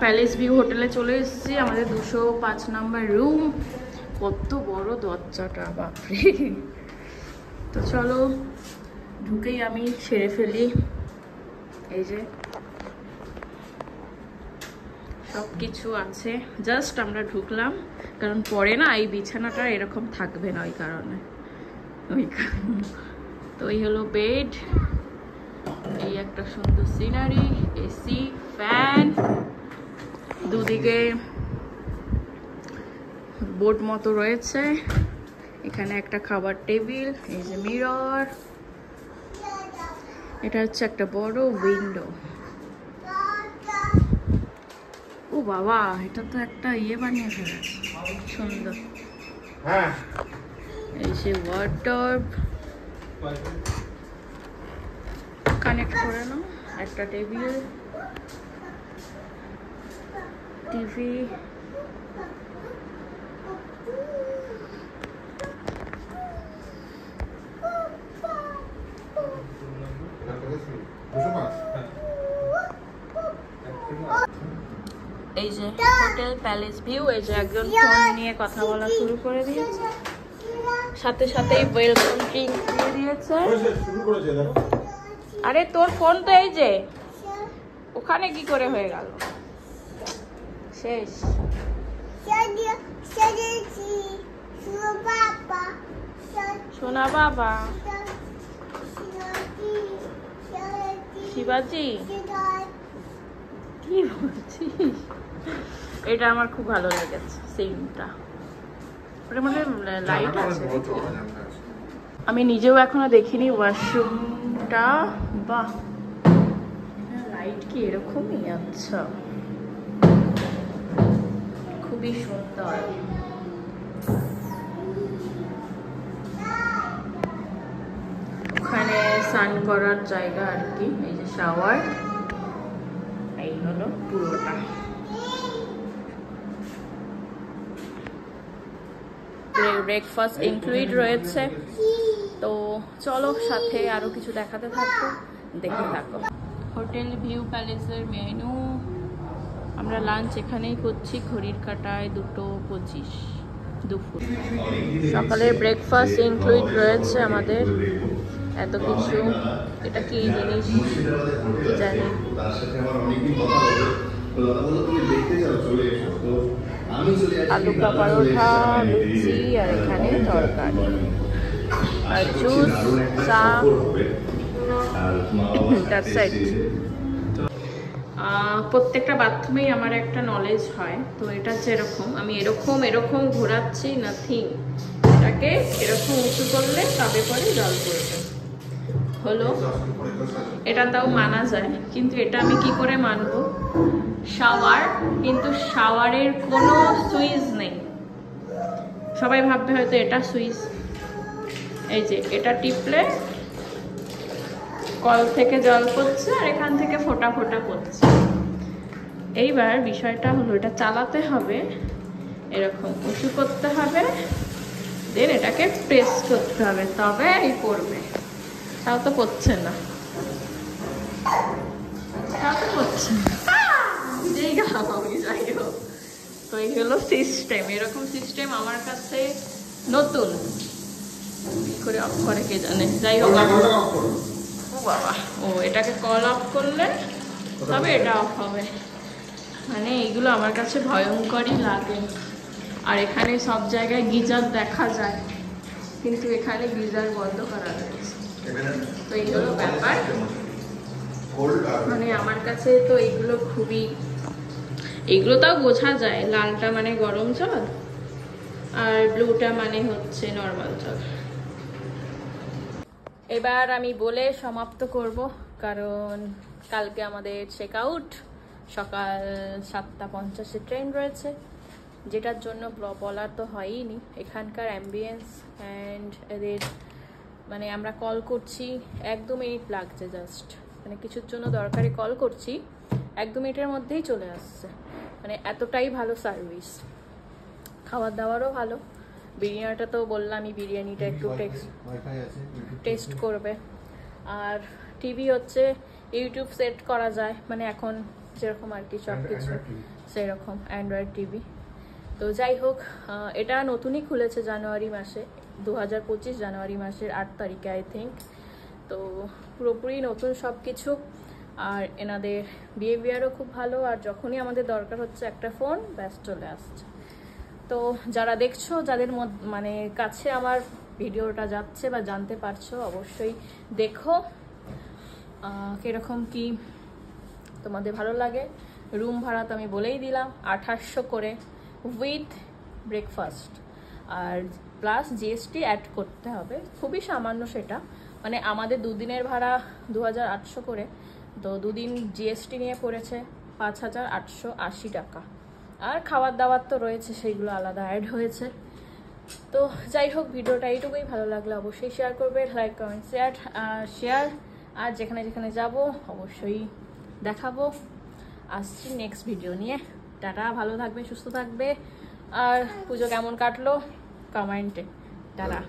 Palace view হোটেলে চলে এসেছি। আমাদের 205 নম্বর রুম। কত বড় দরজাটা, বাপরে। তো চলো ঢুকেই আমি সেরে ফেলি। এই যে সব কিছু আছে, জাস্ট আমরা ঢুকলাম, কারণ পরে না এই বিছানাটা এরকম থাকবে না, ওই কারণে। তো এই হলো বেড, এই একটা সুন্দর সিনারি, এসি, ফ্যান, দুদিকে বোর্ড মতো রয়েছে। এখানে একটা খাবার টেবিল, এই যে মিরর, এটা হচ্ছে একটা বড় উইন্ডো। ও বাবা, এটা তো একটা ইয়ে বানিয়ে ফেলেছে, সুন্দর। এই যে ওয়ার্ডরোব কানেক্ট করে নাও, একটা টেবিল, টিভি, এই যে হোটেল প্যালেস ভিউ। এই যে একজন ফোন নিয়ে কথা বলা শুরু করে দিয়েছে, সাথে সাথেই ওয়েলকাম ড্রিঙ্ক দিয়ে দিয়েছে। আরে তোর ফোন তো এই যে ওখানে, কি করে হয়ে গেল শেষ? সোনা বাবা, শিবাজি, কি বলছিস? এটা আমার খুব ভালো লেগেছে সিনটা, ওটার মধ্যে লাইট আছে। আমি নিজেও এখনো দেখিনি ওয়াশরুমটা। বাহ, লাইট কি এরকমই? আচ্ছা, খুবই সুন্দর। ওখানে স্নান করার জায়গা আর কি, এই যে শাওয়ার। এই হলো পুরোটা। ব্রেকফাস্ট ইনক্লুড রয়েছে। তো চলো সাথে আরো কিছু দেখাতে থাকো, দেখে থাকো। হোটেল ভিউ প্যালেসের মেনু। আমরা লাঞ্চ এখানেই করছি, ঘড়ির কাঁটায় 2:25 দুপুর। সকালের ব্রেকফাস্ট ইনক্লুড রয়েছে আমাদের, এত কিছু। এটা কি জিনিস কি জানি। আলু কা পরোটা, লুচি, আর এখানে তরকারি, আর জুস, চা। প্রত্যেকটা বাথরুমেই আমার একটা নলেজ হয়, তো এটা হচ্ছে এরকম। আমি এরকম এরকম ঘোরাচ্ছি, নাথিং। এটাকে এরকম উঁচু করলে তবে পরে জল পড়বে, হলো। এটা তাও মানা যায়, কিন্তু এটা আমি কি করে মানবো? শাওয়ার, কিন্তু শাওয়ারের কোনো সুইচ নেই। সবাই ভাববে হয়তো এটা সুইচ। এই যে এটা টিপলে কল থেকে জল পড়ছে, আর এখান থেকে ফোঁটা ফোঁটা পড়ছে। এইবার বিষয়টা হলো, এটা চালাতে হবে, এরকম উঁচু করতে হবে, দেন এটাকে প্রেস করতে হবে, তবে এই পড়বে। তাও তো পড়ছে না, তাও তো পড়ছে না। যাই হোক, তো এই হলো সিস্টেম। এরকম সিস্টেম আমার কাছে নতুন, কি করে অফ করে কে জানে। যাই হোক, ও বাবা, ও এটাকে কল অফ করলে তবে এটা অফ হবে। মানে এইগুলো আমার কাছে ভয়ঙ্করই লাগে। আর এখানে সব জায়গায় গিজার দেখা যায়, কিন্তু এখানে গিজার বন্ধ করা রয়েছে। তো এই হলো ব্যাপার। মানে আমার কাছে তো এইগুলো খুবই, এইগুলো তাও বোঝা যায়, লালটা মানে গরম জল আর ব্লুটা মানে হচ্ছে নর্মাল জল। এবার আমি বলে সমাপ্ত করব, কারণ কালকে আমাদের চেক আউট, সকাল 7:50 ট্রেন রয়েছে। যেটার জন্য বলার তো হয়ই নি। এখানকার অ্যাম্বিয়েন্স অ্যান্ড এদের মানে আমরা কল করছি 1-2 মিনিট লাগছে জাস্ট, মানে কিছুর জন্য দরকারি কল করছি 1-2 মিনিটের মধ্যেই চলে আসছে, মানে এতটাই ভালো সার্ভিস। খাবার দাবারও ভালো। বিরিয়ানিটা তো বললামই, বিরিয়ানিটা একটু টেস্ট করবে। আর টিভি হচ্ছে ইউটিউব সেট করা যায়, মানে এখন যেরকম আর কি সব কিছু সেরকম অ্যান্ড্রয়েড টিভি। তো যাই হোক, এটা নতুনই খুলেছে জানুয়ারি মাসে, 2025 জানুয়ারি মাসের 8 তারিখে আই থিঙ্ক। তো পুরোপুরি নতুন সব কিছু। আর এনাদের বিহেভিয়ারও খুব ভালো, আর যখনই আমাদের দরকার হচ্ছে একটা ফোন ব্যাস চলে আসছে। তো যারা দেখছো, যাদের মানে কাছে আমার ভিডিওটা যাচ্ছে বা জানতে পারছো, অবশ্যই দেখো কিরকম কি তোমাদের ভালো লাগে। রুম ভাড়া তো আমি বলেই দিলাম 2800 করে উইথ ব্রেকফাস্ট, আর প্লাস জিএসটি অ্যাড করতে হবে, খুবই সামান্য সেটা। মানে আমাদের 2 দিনের ভাড়া 2800 করে, তো 2 দিন জিএসটি নিয়ে পড়েছে 5880 টাকা। আর খাবার দাবার তো রয়েছে, সেইগুলো আলাদা অ্যাড হয়েছে। তো যাই হোক, ভিডিওটা এইটুকুই। ভালো লাগলে অবশ্যই শেয়ার করবে, লাইক কমেন্ট শেয়ার। আর যেখানে যেখানে যাব অবশ্যই দেখাবো। আসছি নেক্সট ভিডিও নিয়ে। টাটা, ভালো থাকবে, সুস্থ থাকবে। আর পুজো কেমন কাটলো কমেন্টে। টাটা।